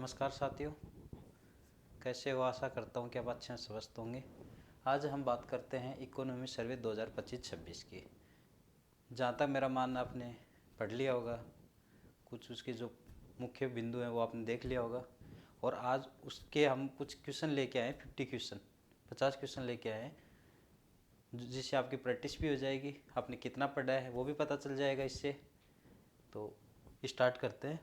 नमस्कार साथियों, कैसे हो? आशा करता हूँ कि आप अच्छे से स्वस्थ होंगे। आज हम बात करते हैं इकोनॉमी सर्वे 2025-26 की। जहाँ तक मेरा मानना, आपने पढ़ लिया होगा, कुछ उसके जो मुख्य बिंदु हैं वो आपने देख लिया होगा। और आज उसके हम कुछ क्वेश्चन लेके आए, 50 क्वेश्चन, 50 क्वेश्चन लेके आए, जिससे आपकी प्रैक्टिस भी हो जाएगी, आपने कितना पढ़ा है वो भी पता चल जाएगा इससे। तो स्टार्ट करते हैं।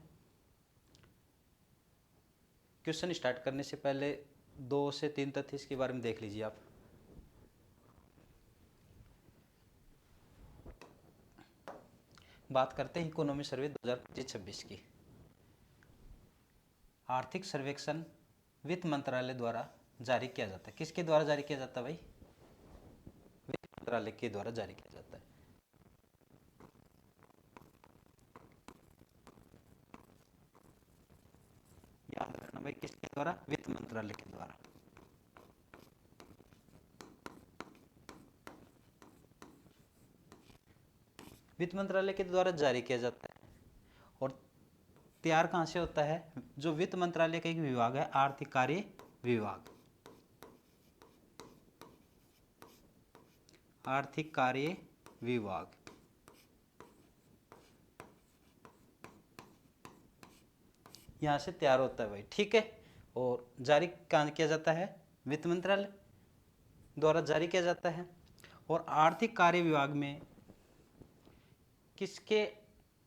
क्वेश्चन स्टार्ट करने से पहले 2 से 3 तथ्य इसके बारे में देख लीजिए आप। बात करते हैं इकोनॉमी सर्वे 2025-26 की। आर्थिक सर्वेक्षण वित्त मंत्रालय द्वारा जारी किया जाता है। किसके द्वारा जारी किया जाता है भाई? वित्त मंत्रालय के द्वारा जारी किया जाता है। याद रखना भाई, किसके द्वारा? वित्त मंत्रालय के द्वारा। वित्त मंत्रालय के द्वारा जारी किया जाता है। और तैयार कहाँ से होता है? जो वित्त मंत्रालय का एक विभाग है, आर्थिक कार्य विभाग। आर्थिक कार्य विभाग यहाँ से तैयार होता है भाई, ठीक है। और जारी कहाँ किया जाता है? वित्त मंत्रालय द्वारा जारी किया जाता है। और आर्थिक कार्य विभाग में किसके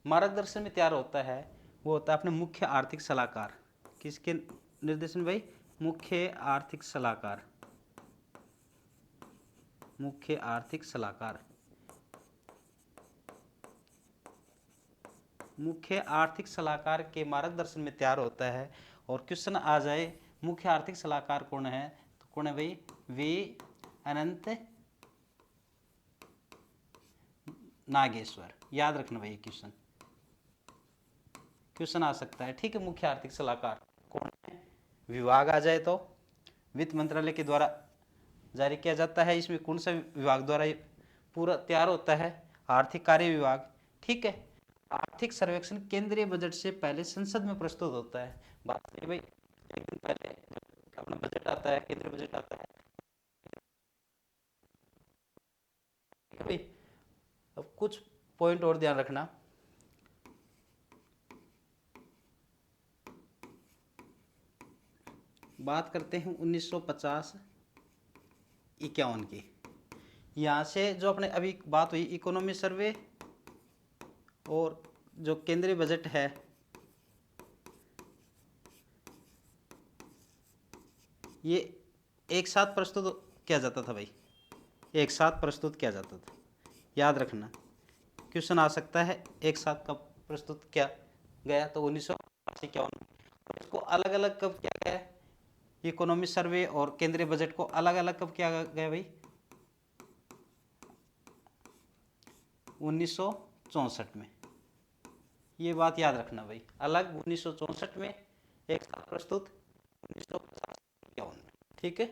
मार्गदर्शन में तैयार होता है? वो होता है अपने मुख्य आर्थिक सलाहकार। किसके निर्देशन भाई? मुख्य आर्थिक सलाहकार। मुख्य आर्थिक सलाहकार। मुख्य आर्थिक सलाहकार के मार्गदर्शन में तैयार होता है। और क्वेश्चन आ जाए, मुख्य आर्थिक सलाहकार कौन है? तो कौन है भाई? वी अनंत नागेश्वर। याद रखना भाई, क्वेश्चन क्वेश्चन आ सकता है, ठीक है। मुख्य आर्थिक सलाहकार कौन है? विभाग आ जाए तो वित्त मंत्रालय के द्वारा जारी किया जाता है। इसमें कौन सा विभाग द्वारा पूरा तैयार होता है? आर्थिक कार्य विभाग, ठीक है। आर्थिक सर्वेक्षण केंद्रीय बजट से पहले संसद में प्रस्तुत होता है। बात करिए भाई, एक दिन पहले अपना बजट आता है, केंद्रीय बजट आता है भाई। अब कुछ पॉइंट और ध्यान रखना। बात करते हैं 1950-51 की। यहाँ से जो अपने अभी बात हुई इकोनॉमी सर्वे और जो केंद्रीय बजट है, ये एक साथ प्रस्तुत किया जाता था भाई, एक साथ प्रस्तुत किया जाता था। याद रखना, क्वेश्चन आ सकता है एक साथ कब प्रस्तुत किया गया? तो 1951 में। इसको अलग अलग कब किया गया? इकोनॉमी सर्वे और केंद्रीय बजट को अलग अलग कब किया गया भाई? 1964 में। ये बात याद रखना भाई, अलग 1964 में, एक साथ प्रस्तुत 1950-51 में, ठीक है।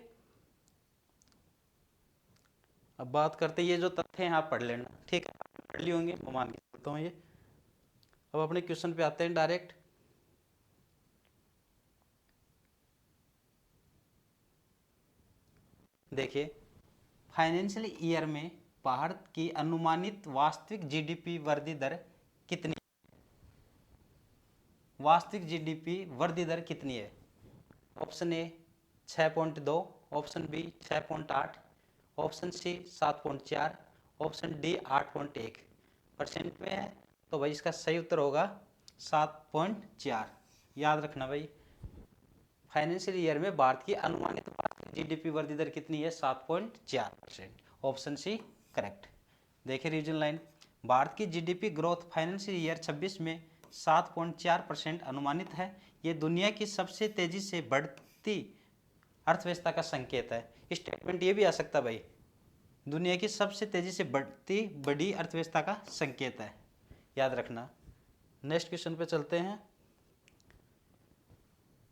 अब बात करते हैं, ये जो तथ्य हैं आप पढ़ लेना, ठीक है। पढ़ लिए होंगे, मैं मान के चलता हूँ ये। अब अपने क्वेश्चन पे आते हैं डायरेक्ट। देखिए, फाइनेंशियल ईयर में भारत की अनुमानित वास्तविक जीडीपी वृद्धि दर कितनी? वास्तविक जीडीपी वृद्धि दर कितनी है? Option A 6.2, option B 6.8, option C 7.4, option D 8.1% में है। तो भाई इसका सही उत्तर होगा 7.4। याद रखना भाई, फाइनेंशियल ईयर में भारत की अनुमानित जीडीपी वृद्धि दर कितनी है? 7.4%। Option C correct. देखिए रीजन लाइन, भारत की जीडीपी ग्रोथ फाइनेंशियल ईयर 26 में 7.4% अनुमानित है। ये दुनिया की सबसे तेजी से बढ़ती अर्थव्यवस्था का संकेत है। स्टेटमेंट ये भी आ सकता भाई, दुनिया की सबसे तेजी से बढ़ती बड़ी अर्थव्यवस्था का संकेत है। याद रखना। नेक्स्ट क्वेश्चन पे चलते हैं।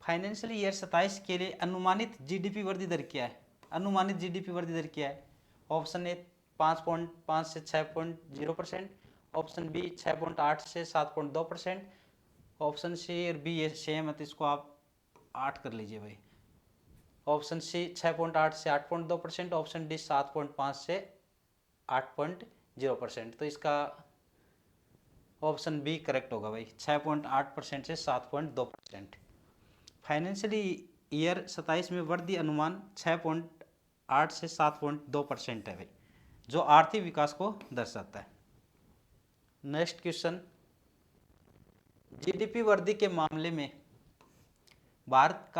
फाइनेंशियल ईयर 27 के लिए अनुमानित जीडीपी वृद्धि दर क्या है? अनुमानित जीडीपी वृद्धि दर क्या है? ऑप्शन ए 5.5 से 6.0%, ऑप्शन बी 6.8 से 7.2%, ऑप्शन सी और बी ये सेम है, तो इसको आप 8 कर लीजिए भाई। ऑप्शन सी 6.8 से 8.2%, ऑप्शन डी 7.5 से 8.0%। तो इसका ऑप्शन बी करेक्ट होगा भाई, 6.8% से 7.2%। फाइनेंशियली ईयर 27 में वृद्धि अनुमान 6.8 से 7.2% है भाई, जो आर्थिक विकास को दर्शाता है। नेक्स्ट क्वेश्चन, जीडीपी वृद्धि के मामले में भारत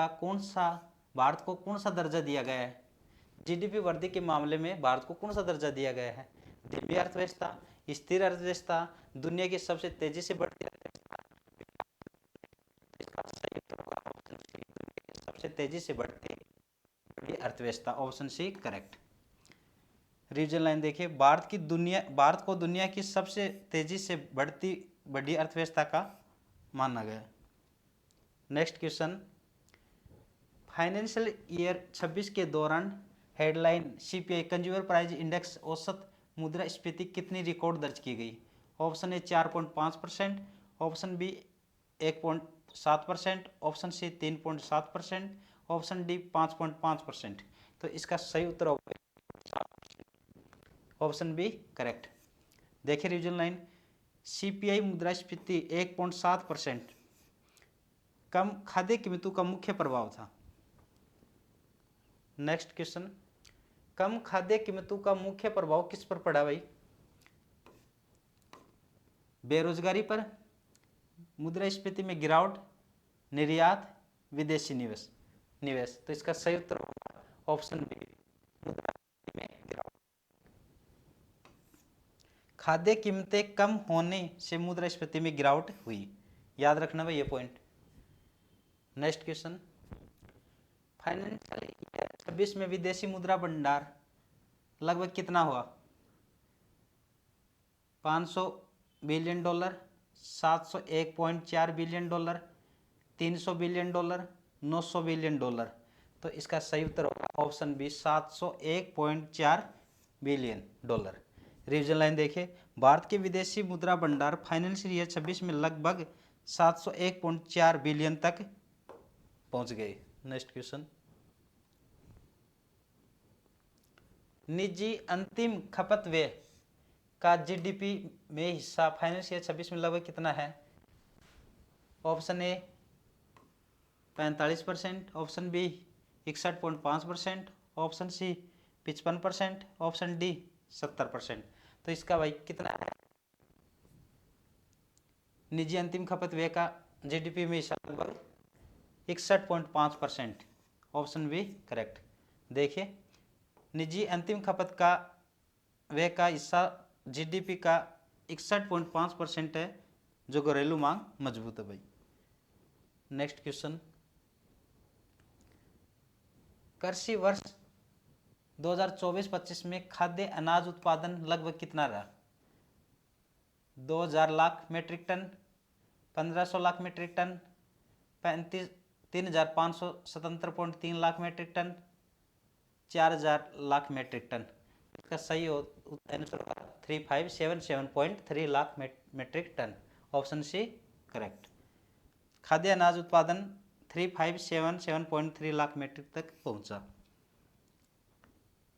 को कौन सा दर्जा दिया गया है? जीडीपी वृद्धि के मामले में भारत को कौन सा दर्जा दिया गया है? धीमी अर्थव्यवस्था, स्थिर अर्थव्यवस्था, दुनिया की सबसे तेजी से बढ़ती अर्थव्यवस्था। इसका सही उत्तर होगा ऑप्शन सी, दुनिया की सबसे तेजी से बढ़ती बड़ी अर्थव्यवस्था, option C correct. Reason line देखिए, भारत को दुनिया की सबसे तेजी से बढ़ती बड़ी अर्थव्यवस्था का माना गया। नेक्स्ट क्वेश्चन, फाइनेंशियल ईयर 26 के दौरान headline CPI consumer price index औसत मुद्रास्फीति कितनी रिकॉर्ड दर्ज की गई? Option A 4.5%, option B 1.7%, option C 3.7%, option D 5.5%। तो इसका सही उत्तर होगा ऑप्शन बी करेक्ट। देखिए रीजन लाइन, सीपीआई मुद्रास्फीति 1.7% कम खाद्य कीमतों का मुख्य प्रभाव था। नेक्स्ट क्वेश्चन, कम खाद्य कीमतों का मुख्य प्रभाव किस पर पड़ा भाई? बेरोजगारी पर, मुद्रास्फीति में गिरावट, निर्यात, विदेशी निवेश। तो इसका सही उत्तर होगा ऑप्शन बी, मुद्रास्फीति में गिरावट। खाद्य कीमतें कम होने से मुद्रास्फीति में गिरावट हुई, याद रखना भाई ये point. Next question, financial year 26 में विदेशी मुद्रा भंडार लगभग कितना हुआ? 500 billion dollar, 701.4 billion dollar, 300 billion dollar, 900 billion dollar. तो इसका सही उत्तर होगा option B, 701.4 billion dollar. Revision line देखिए, भारत के विदेशी मुद्रा भंडार फाइनेंशियल ईयर 26 में लगभग 701.4 बिलियन तक पहुंच गए। नेक्स्ट क्वेश्चन, निजी अंतिम खपत व्यय का जीडीपी में हिस्सा फाइनेंशियल 26 में लगभग कितना है? Option A 45%, option B 61.5%, option C 55%, option D 70%। तो इसका भाई कितना है? निजी अंतिम खपत व्यय का जीडीपी में हिस्सा लगभग 61.5%, ऑप्शन बी करेक्ट। देखिए, निजी अंतिम खपत का व्यय का हिस्सा जीडीपी का 61.5% है, जो घरेलू मांग मजबूत है भाई। नेक्स्ट क्वेश्चन, कृषि वर्ष 2024-25 में खाद्य अनाज उत्पादन लगभग कितना रहा? 2000 lakh metric ton, 1500 lakh metric ton, 3500 lakh metric ton, 4000 lakh metric ton. इसका सही आंसर होगा 3577.3 lakh metric ton, option C correct. खाद्य अनाज उत्पादन 3577.3 लाख मीट्रिक तक पहुंचा।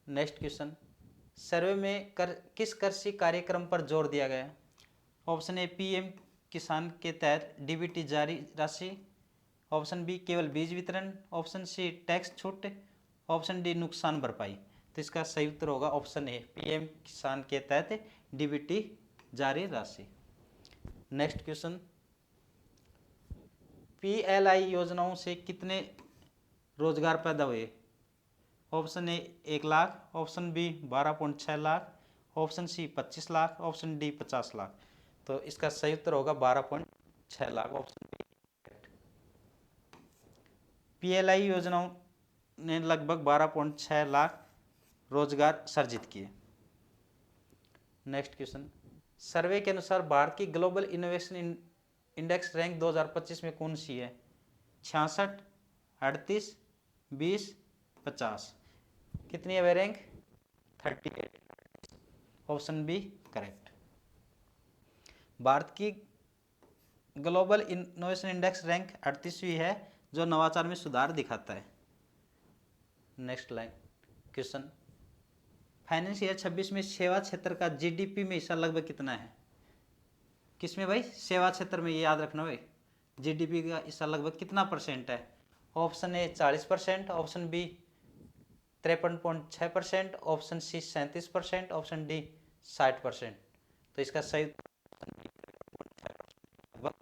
नेक्स्ट क्वेश्चन, सर्वे में किस कृषि कार्यक्रम पर जोर दिया गया? ऑप्शन ए पीएम किसान के तहत डीबीटी जारी राशि, ऑप्शन बी केवल बीज वितरण, ऑप्शन सी टैक्स छूट, ऑप्शन डी नुकसान भरपाई। तो इसका सही उत्तर होगा ऑप्शन ए, पीएम किसान के तहत डीबीटी जारी राशि। नेक्स्ट क्वेश्चन, पीएलआई योजनाओं से कितने रोजगार पैदा हुए? Option A 1 lakh, option B 12.6 lakh, option C 25 lakh, option D 50 lakh. तो इसका सही उत्तर होगा 12.6 लाख, ऑप्शन बी। पीएलआई योजनाओं ने लगभग 12.6 लाख रोजगार सर्जित किए। नेक्स्ट क्वेश्चन, सर्वे के अनुसार भारत की ग्लोबल इनोवेशन इंडेक्स रैंक 2025 में कौन सी है? 66, 38, 20, 50। कितनी है वे rank? 38, option B correct. Bharat की ग्लोबल इनोवेशन इंडेक्स रैंक 38वीं है, जो नवाचार में सुधार दिखाता है। Next line question, finance year 26 में सेवा क्षेत्र का जीडीपी में हिस्सा लगभग कितना है? किसमें भाई? सेवा क्षेत्र में, ये याद रखना भाई। जीडीपी का हिस्सा लगभग कितना परसेंट है? Option A 40%, option B 53.6%, option C 37%, option D 60%। तो इसका सही लगभग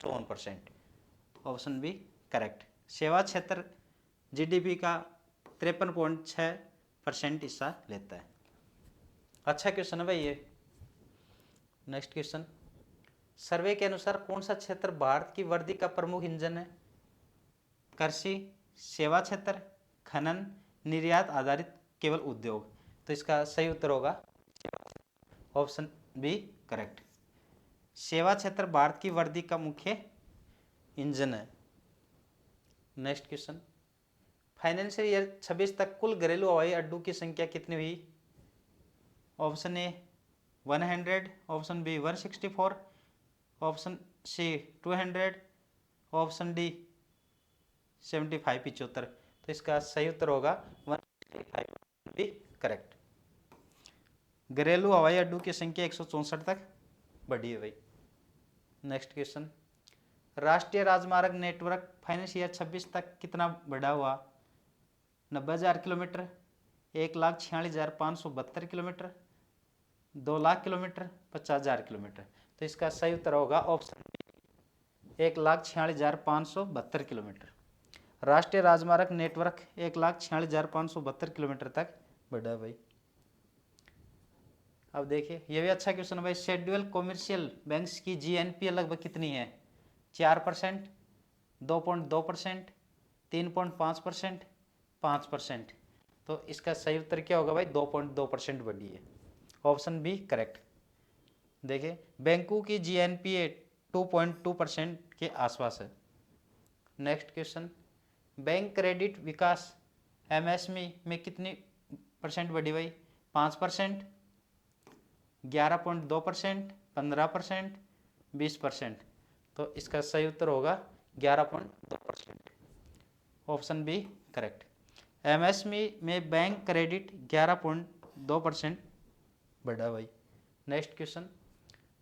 54%, ऑप्शन बी करेक्ट। सेवा क्षेत्र जीडीपी का 53.6% हिस्सा लेता है। अच्छा क्वेश्चन है भाई ये। नेक्स्ट क्वेश्चन, सर्वे के अनुसार कौन सा क्षेत्र भारत की वृद्धि का प्रमुख इंजन है? कृषि, सेवा क्षेत्र, खनन, निर्यात आधारित केवल उद्योग। तो इसका सही उत्तर होगा ऑप्शन बी करेक्ट। सेवा क्षेत्र भारत की वृद्धि का मुख्य इंजन है। नेक्स्ट क्वेश्चन, फाइनेंशियल ईयर 26 तक कुल घरेलू हवाई अड्डों की संख्या कितनी हुई? Option A 100, option B 164, option C 200, option D 75 75। तो इसका सही उत्तर होगा 165 भी करेक्ट। घरेलू हवाई अड्डों की संख्या 164 तक बढ़ी है भाई। नेक्स्ट क्वेश्चन, राष्ट्रीय राजमार्ग नेटवर्क फाइनेंस ईयर 26 तक कितना बढ़ा हुआ? 90,000 kilometre, 1,46,572 kilometre, 2 lakh kilometre, 50,000 kilometre. तो इसका सही उत्तर होगा ऑप्शन 1,46,572 किलोमीटर। राष्ट्रीय राजमार्ग नेटवर्क 1,46,572 किलोमीटर तक बढ़ा भाई। अब देखिए ये भी अच्छा क्वेश्चन है भाई। शेड्यूल कॉमर्शियल बैंक्स की जीएनपी लगभग कितनी है? 4%, 2.2%, 3.5%, 5%। तो इसका सही उत्तर क्या होगा भाई? 2.2% बढ़ी है, ऑप्शन बी करेक्ट। देखिए बैंकों की जीएनपी 2.2% के आसपास है। नेक्स्ट क्वेश्चन, बैंक क्रेडिट विकास एमएसएमई में कितनी परसेंट बढ़ी भाई? 5%, 11.2%, 15%, 20%। तो इसका सही उत्तर होगा 11.2%, ऑप्शन बी करेक्ट। एमएसएमई में बैंक क्रेडिट 11.2% बढ़ा भाई। नेक्स्ट क्वेश्चन,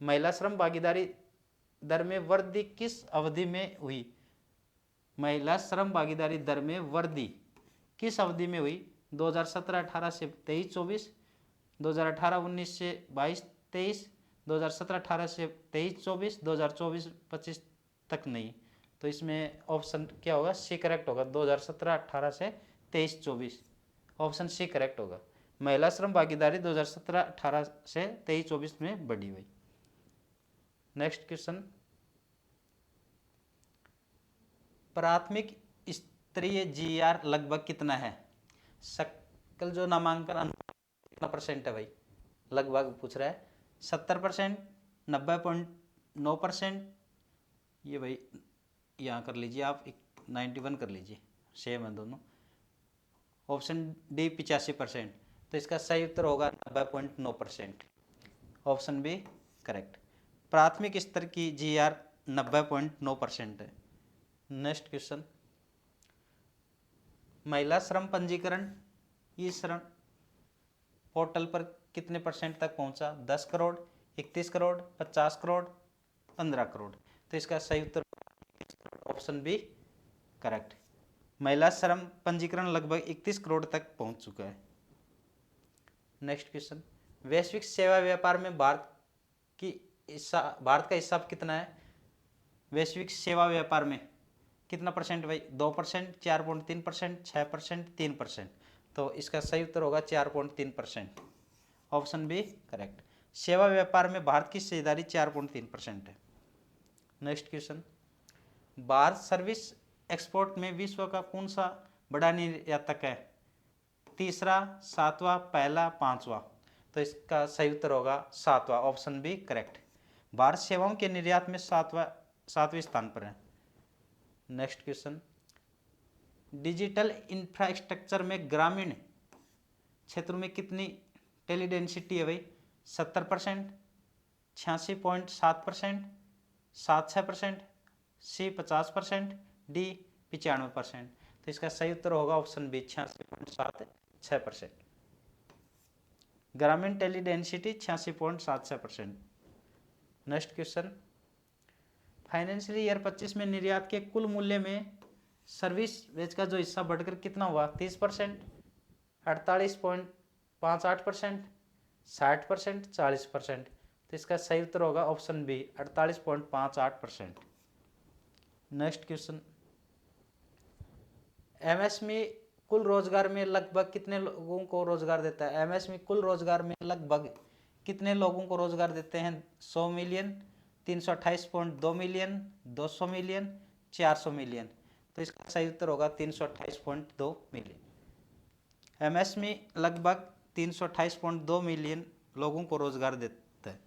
महिला श्रम भागीदारी दर में वृद्धि किस अवधि में हुई? महिला श्रम भागीदारी दर में वृद्धि किस अवधि में हुई? 2017-18 से 23-24, 2018-19 से 22-23, 2017-18 से 23-24, 2024-25 तक नहीं। तो इसमें ऑप्शन क्या होगा? सी करेक्ट होगा, 2017-18 से 23-24, ऑप्शन सी करेक्ट होगा। महिला श्रम भागीदारी 2017-18 से 23-24 में बढ़ी हुई। नेक्स्ट क्वेश्चन, प्राथमिक स्तरीय जीआर लगभग कितना है? सकल जो नामांकन अनुपात कितना परसेंट है भाई? लगभग पूछ रहा है। 70%, 90.9%, ये भाई यहाँ कर लीजिए आप, 91 कर लीजिए, सेम है दोनों। Option D 85%। तो इसका सही उत्तर होगा 90.9%, ऑप्शन बी करेक्ट। प्राथमिक स्तर की जीआर 90.9% है। नेक्स्ट क्वेश्चन, महिला श्रम पंजीकरण ई श्रम पोर्टल पर कितने परसेंट तक पहुंचा? 10 करोड़, 31 करोड़, 50 करोड़, 15 करोड़। तो इसका सही उत्तर ऑप्शन बी करेक्ट। महिला श्रम पंजीकरण लगभग 31 करोड़ तक पहुंच चुका है। नेक्स्ट क्वेश्चन, वैश्विक सेवा व्यापार में भारत का हिस्सा कितना है? वैश्विक सेवा व्यापार में कितना परसेंट भाई? 2%, 4.3%, 6%, 3%। तो इसका सही उत्तर होगा 4.3%, ऑप्शन बी करेक्ट। सेवा व्यापार में भारत की हिस्सेदारी 4.3% है। Next question, Bharat service export में विश्व का कौन सा बड़ा निर्यातक है? तीसरा, सातवां, पहला, पांचवा। तो इसका सही उत्तर होगा सातवां, ऑप्शन बी करेक्ट। भारत सेवाओं के निर्यात में सातवें स्थान पर है। नेक्स्ट क्वेश्चन, डिजिटल इंफ्रास्ट्रक्चर में ग्रामीण क्षेत्रों में कितनी टेली डेंसिटी है भाई? 70%, 86.7%, 76%, सी 50%, डी 95%। तो इसका सही उत्तर होगा ऑप्शन बी 86.76%। ग्रामीण tele density 86.76%। Next question, financial year 25 में निर्यात के कुल मूल्य में सर्विस वेज का जो हिस्सा बढ़कर कितना हुआ? 30%, 48.58%, 60%, 40%। तो इसका सही उत्तर होगा option B 48.58%। Next question, MSME कुल रोजगार में लगभग कितने लोगों को रोजगार देता है? एमएसएमई कुल रोजगार में लगभग कितने लोगों को रोजगार देते हैं? 100 मिलियन, 328.2 मिलियन, 200 मिलियन, 400 मिलियन। तो इसका सही उत्तर होगा 328.2 मिलियन। एमएसएमई लगभग 328.2 मिलियन लोगों को रोजगार देता है।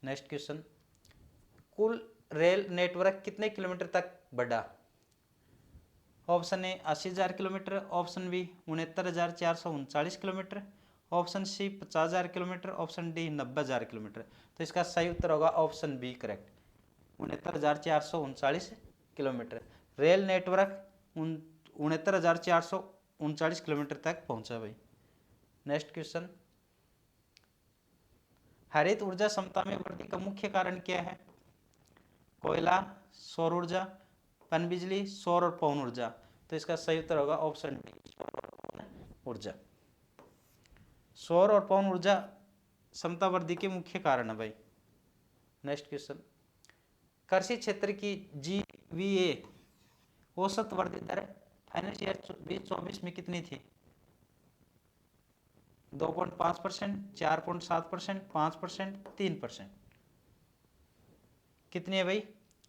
नेक्स्ट क्वेश्चन, कुल रेल नेटवर्क कितने किलोमीटर तक बढ़ा? Option A 80,000 kilometre, option B 69,439 kilometre, option C 50,000 kilometre, option D 90,000 kilometre. तो इसका सही उत्तर होगा option B correct, 69,439 kilometre. Rail network 69,439 kilometre तक पहुंचा भाई। नेक्स्ट क्वेश्चन, हरित ऊर्जा क्षमता में वृद्धि का मुख्य कारण क्या है? कोयला, सौर ऊर्जा, पनबिजली, सौर और पवन ऊर्जा। तो इसका सही उत्तर होगा ऑप्शन डी सौर और पवन ऊर्जा। सौर और पवन ऊर्जा क्षमता वृद्धि के मुख्य कारण है भाई। नेक्स्ट क्वेश्चन, कृषि क्षेत्र की जीवीए औसत वृद्धि दर फाइनेंशियल ईयर 2024 में कितनी थी? 2.5%, 4.7%, 5%, 3%। कितनी है भाई?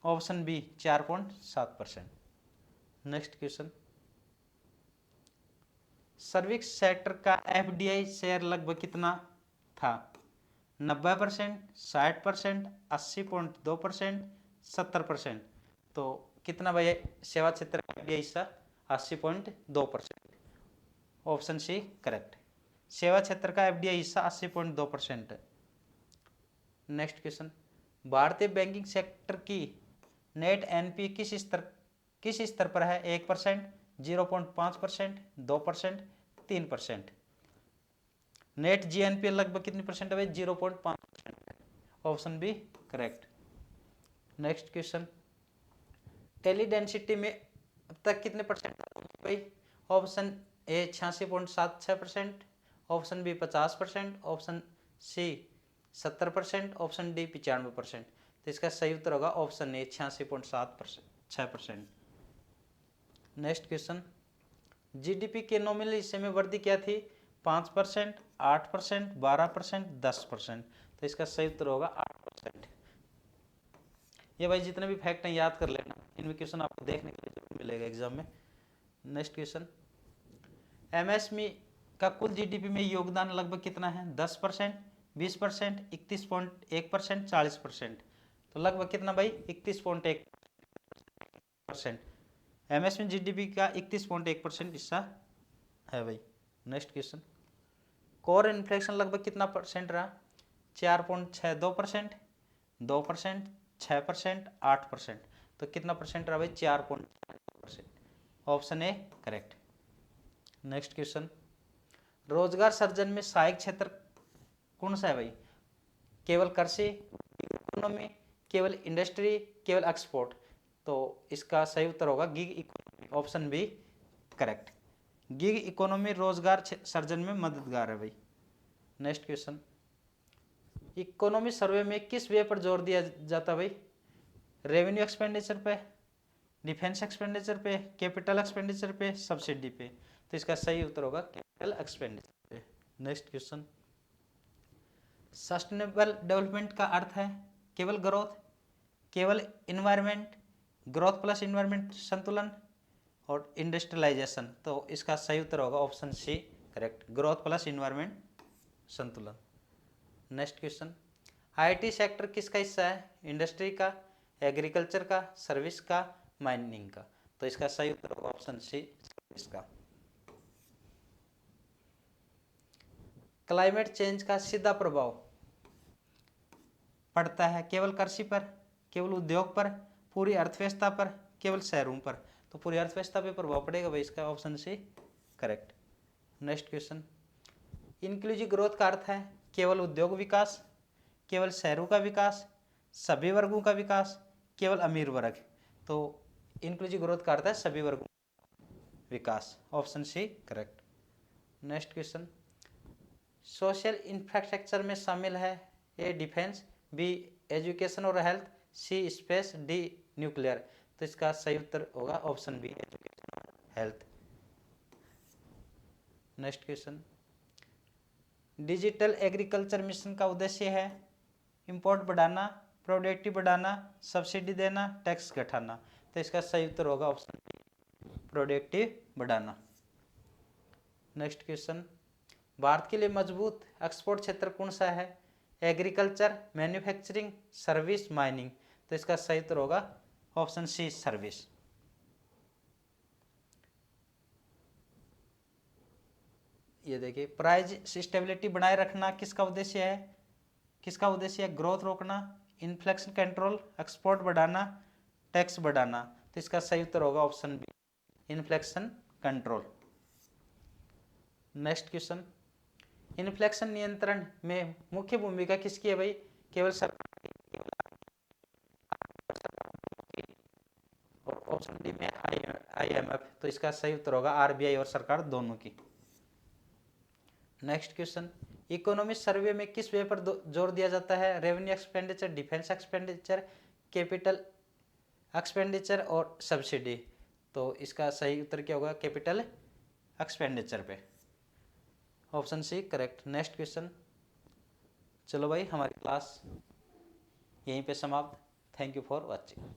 Option B 4.7%। Next question, service sector का एफडीआई शेयर लगभग कितना था? 90%, 60%, 80.2%, 70%। तो कितना भाई सेवा क्षेत्र का एफडीआई हिस्सा? 80.2%। ऑप्शन सी करेक्ट, सेवा क्षेत्र का एफडीआई हिस्सा 80.2% है। नेक्स्ट क्वेश्चन, भारतीय बैंकिंग सेक्टर की नेट एनपी किस स्तर पर है? 1%, 0.5%, 2%, 3%। नेट जीएनपी लगभग कितनी परसेंट है भाई? 0.5%। Option B correct. Next question, tele density में अब तक कितने परसेंट भाई? Option A 86.76%, option B 50%, option C 70%, option D 95%। तो इसका सही उत्तर होगा option A 86.6%। Next question, GDP के नॉमिनल हिस्से में वृद्धि क्या थी? 5%, 8%, 12%, 10%। तो इसका सही उत्तर होगा 8%। ये भाई जितने भी फैक्ट हैं याद कर लेना, इनमें क्वेश्चन आपको देखने के लिए जरूर मिलेगा एग्जाम में। नेक्स्ट क्वेश्चन, एमएसएमई का कुल जीडीपी में योगदान लगभग कितना है? 10%, 20%, 31.1%, 40%। तो लगभग कितना भाई? 31.1%। एमएसएमई जीडीपी का 31.1% हिस्सा है भाई। नेक्स्ट क्वेश्चन, कोर इन्फ्लेशन लगभग कितना परसेंट रहा? 4.62%, 2%, 6%, 8%। तो कितना परसेंट रहा भाई? 4.4%। Option A correct. Next question, रोजगार सृजन में सहायक क्षेत्र कौन सा है भाई? केवल कृषि, इकोनॉमी, केवल इंडस्ट्री, केवल एक्सपोर्ट। तो इसका सही उत्तर होगा gig economy, option B correct. Gig economy रोजगार सृजन में मददगार है भाई। नेक्स्ट क्वेश्चन, इकोनॉमी सर्वे में किस व्यय पर जोर दिया जाता है भाई? रेवेन्यू एक्सपेंडिचर पे, डिफेंस एक्सपेंडिचर पे, कैपिटल एक्सपेंडिचर पे, सब्सिडी पे। तो इसका सही उत्तर होगा कैपिटल एक्सपेंडिचर पे। नेक्स्ट क्वेश्चन, सस्टेनेबल डेवलपमेंट का अर्थ है केवल ग्रोथ, केवल इन्वायरमेंट, ग्रोथ प्लस इन्वायरमेंट संतुलन और इंडस्ट्रियलाइजेशन। तो इसका सही उत्तर होगा option C correct, growth plus environment संतुलन। नेक्स्ट क्वेश्चन, आईटी सेक्टर किसका हिस्सा है? इंडस्ट्री का, एग्रीकल्चर का, सर्विस का, माइनिंग का। तो इसका सही उत्तर होगा ऑप्शन सी सर्विस का। क्लाइमेट चेंज का सीधा प्रभाव पड़ता है केवल कृषि पर, केवल उद्योग पर, पूरी अर्थव्यवस्था पर, केवल शहरों पर। तो पूरी अर्थव्यवस्था पे प्रभाव पड़ेगा भाई, इसका option C correct. Next question, inclusive growth का अर्थ है केवल उद्योग विकास, केवल शहरों का विकास, सभी वर्गों का विकास, केवल अमीर वर्ग। तो इंक्लूसिव ग्रोथ का अर्थ है सभी वर्गों का विकास, option C correct. Next question, social infrastructure में शामिल है ए डिफेंस, बी एजुकेशन और health, C space, D nuclear. तो इसका सही उत्तर होगा ऑप्शन बी एजुकेशन और health. Next question, digital agriculture mission का उद्देश्य है इंपोर्ट बढ़ाना, प्रोडक्टिव बढ़ाना, सब्सिडी देना, टैक्स घटाना। तो इसका सही उत्तर होगा ऑप्शन बी प्रोडक्टिव बढ़ाना। नेक्स्ट क्वेश्चन, भारत के लिए मजबूत एक्सपोर्ट क्षेत्र कौन सा है, एग्रीकल्चर, मैन्युफैक्चरिंग, सर्विस, माइनिंग। तो इसका सही उत्तर होगा ऑप्शन सी सर्विस। ये देखिए, प्राइस स्टेबिलिटी बनाए रखना किसका उद्देश्य है, किसका उद्देश्य है, ग्रोथ रोकना, इन्फ्लेशन कंट्रोल, एक्सपोर्ट बढ़ाना, टैक्स बढ़ाना। तो इसका सही उत्तर होगा option B inflation control. Next question, inflation नियंत्रण में मुख्य भूमिका किसकी है भाई, केवल सरकार की, और ऑप्शन डी में IMF। तो इसका सही उत्तर होगा RBI और सरकार दोनों की। नेक्स्ट क्वेश्चन, इकोनॉमिक सर्वे में किस व्यय पर जोर दिया जाता है, revenue expenditure, defence expenditure, capital expenditure और सब्सिडी। तो इसका सही उत्तर क्या होगा, कैपिटल एक्सपेंडिचर पे, option C correct. Next question, चलो भाई हमारी क्लास यहीं पे समाप्त। Thank you for watching.